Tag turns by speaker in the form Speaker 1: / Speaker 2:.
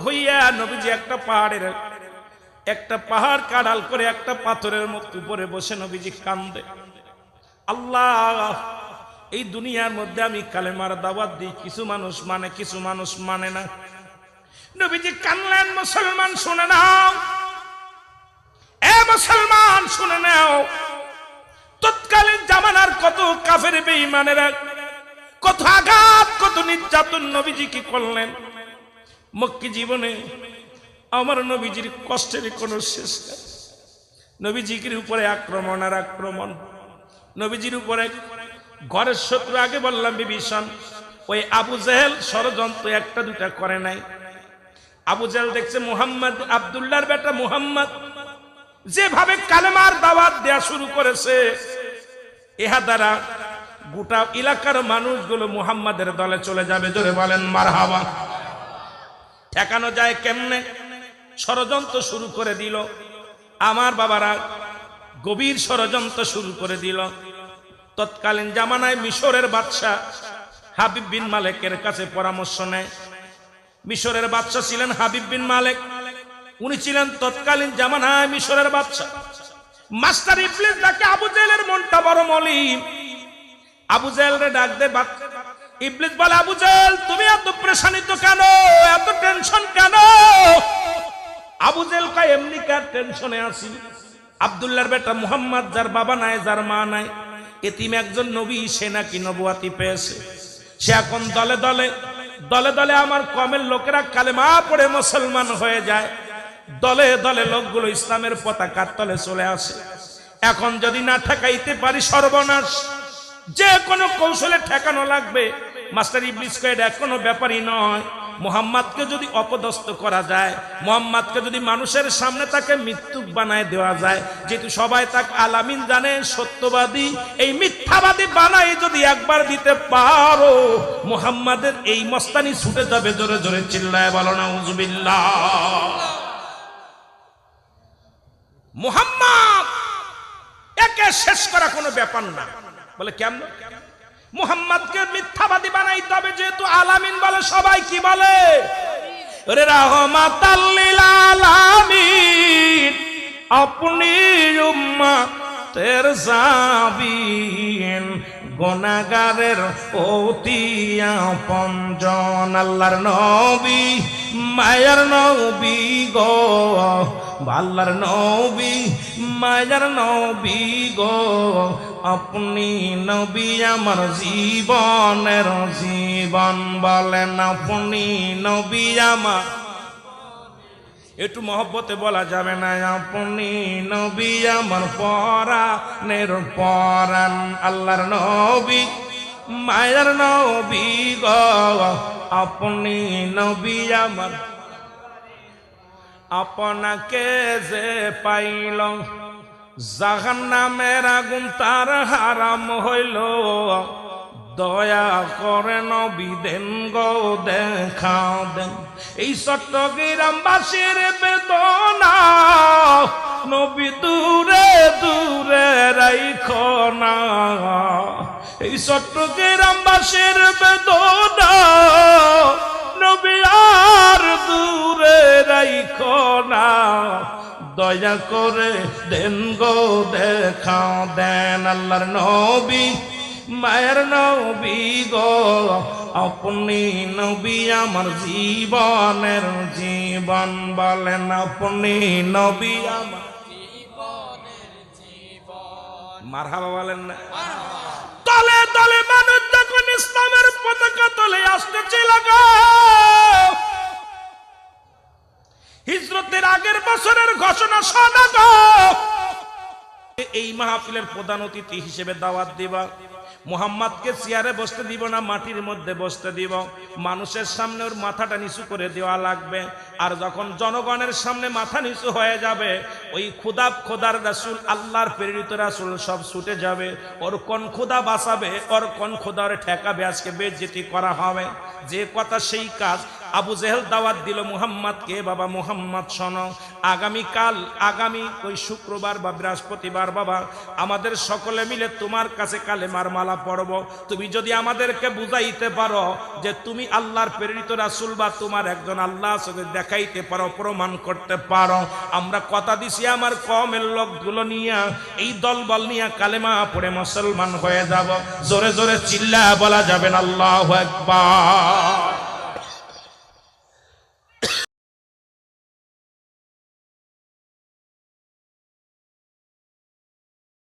Speaker 1: হইয়া নবীজি একটা পাহাড় কাঁড়াল করে একটা পাথরের উপরে বসে নবীজি কান্দে, আল্লাহ এই দুনিয়ার মধ্যে আমি কালেমার দাওয়াত দিই, কিছু মানুষ মানে কিছু মানুষ মানে না। নবীজি কানলেন, মুসলমান শুনে নাও, এ মুসলমান শুনে নাও, তৎকালীন জামানার কত কাফের বেঈমানেরা কত আঘাত কত নির্যাতন নবীজি কি করলেন। মক্কি জীবনে আমার নবীজির কষ্টের কোনো শেষ নেই। নবীজির উপরে আক্রমণ আর আক্রমণ, নবীজির উপরে ঘরের শত্রু, আগে বললাম বিভীষণ, ওই আবু জেহেল ষড়যন্ত্র একটা দুটা করে নাই। আবু জেহেল দেখছে মুহাম্মদ, আব্দুল্লাহর বেটা মুহাম্মদ যেভাবে কালেমার দাওয়াত দেয়া শুরু করেছে, ইহা দ্বারা গোটা এলাকার মানুষগুলো মুহাম্মাদের দলে চলে যাবে। জোরে বলেন মারহাবা। ঠেকানো যায় কেমনে? ষড়যন্ত্র শুরু করে দিল আমার বাবারা, গভীর ষড়যন্ত্র শুরু করে দিল। তৎকালীন জামানায় মিশরের বাদশা হাবিব বিন মালেকের কাছে পরামর্শ নেয়। মিশরের বাদশা ছিলেন হাবিব বিন মালেক, উনি ছিলেন তৎকালীন জামানায় মিশরের বাদশা। মাস্টার ইবলিস ডাকে, আবু জেহেলের মনটা বড় মলিন। আবু জেহেলরে ডাক দে, ইবলিস বলে, আবু জেহেল তুমি এত পেরেশানিত কেন, এত টেনশন কেন? আবু জেহেল কয়, এমনি কার টেনশনে আছি, আব্দুল্লাহর বেটা মুহাম্মদ যার বাবা নাই যার মা নাই, এতিম একজন নবী, সে নাকি নবুয়াতি পেয়েছে, সে এখন দলে দলে দলে দলে আমার কমের লোকেরা কালেমা পড়ে মুসলমান হয়ে যায়, দলে দলে লোকগুলো ইসলামের পতাকার তলে চলে আসে। এখন যদি না ঠেকাইতে পারি সর্বনাশ, যে কোনো কৌশলে ঠেকানো লাগবে। মাস্টার ইবলিস কয়, এটা কোনো ব্যাপারই নয়, মুহাম্মাদকে যদি অপদস্থ করা যায়, মুহাম্মাদকে যদি মানুষের সামনে তাকে মৃত্যুক বানায় দেওয়া যায়, যেহেতু সবাই তাকে আলামিন জানে সত্যবাদী, এই মিথ্যাবাদী বানায় যদি একবার দিতে পারো, মুহাম্মাদের এই মস্তানি ছুটে যাবে। জোরে জোরে চিল্লায় বলো নাউজুবিল্লাহ। মুহাম্মদ একে শেষ করা কোনো ব্যাপার না। বলে কেমন? মুহাম্মদকে মিথ্যাবাদী বানাইতে হবে, যেহেতু আলামিন বলে, সবাই কি বলে? রে রাহমাতাল লিল আলামিন, আপনি উম্মতের জাবিন, গুনাহগারের অতি আপনজন, আল্লাহর নবী মায়ার নবী গো, আল্লাহর নবী মায়ার নবী গো, আপনি নবী আমার জীবনের জীবন, বলেন আপনি নবী আমার। একটু মহব্বতে বলা যাবে না? আপনি নবী আমার পরাণের পরাণ, আল্লাহর নবী মায়ার নবী গো, আপনি নবী আমার। আপনাকে যে পাইল জাহান্নামের আগুন তার হারাম হইল, দয়া করে নবী দেন গো দেখা দেন। এই চট্টগ্রামবাসীর বেদনা নবী দূরে দূরে রাইখো না, এই চট্টগ্রামবাসীর বেদনা নবী আর দূরে রাইখো না, দয়া করে দেন গো দেখা দেন। আল্লাহর নবী মায়ের নবী গো, আপনি নবী আমার জীবনের জীবন, বলেন আপনি নবী আমার জীবনের জীবন। মারহাবা বলেন না? তলে তলে মানুষ যখন ইসলামের পতাকা তলে আসতেছিল গো, হিজরতের আগের বছরের ঘোষণা শোনা গো, এই মাহফিলের প্রধান অতিথি হিসেবে দাওয়াত দিবা, মুহাম্মদকে চেয়ারে বসতে দিব না, মাটির মধ্যে বসতে দিব, মানুষের সামনে ওর মাথাটা নিচু করে দেওয়া লাগবে। আর যখন জনগণের সামনে মাথা নিচু হয়ে যাবে, ওই খোদার রাসূল, আল্লাহর প্রেরিত রাসূল সব ছুটে যাবে, ওর কোন খোদা বাঁচাবে, ওর কোন খোদা ওর ঠেকাবে, আজকে বেইজ্জতি করা হবে। যে কথা সেই কাজ, আবু জেহেল দাওয়াত দিল মুহাম্মদকে, বাবা মুহাম্মদ শোনো, আগামী ওই শুক্রবার বা বৃহস্পতিবার বাবা আমাদের সকলে মিলে তোমার কাছে কালেমার মালা পড়ব। তুমি যদি আমাদেরকে বুঝাইতে পারো যে তুমি আল্লাহর প্রেরিত রাসূল বা তোমার একজন আল্লাহ সাথে দেখাইতে পারো, প্রমাণ করতে পারো, আমরা কথা দিছি আমার কওমের লোকগুলো নিয়ে এই দলবল নিয়ে কালেমা পড়ে মুসলমান হয়ে যাব। জোরে জোরে চিল্লা বলা যাবে না আল্লাহু আকবার।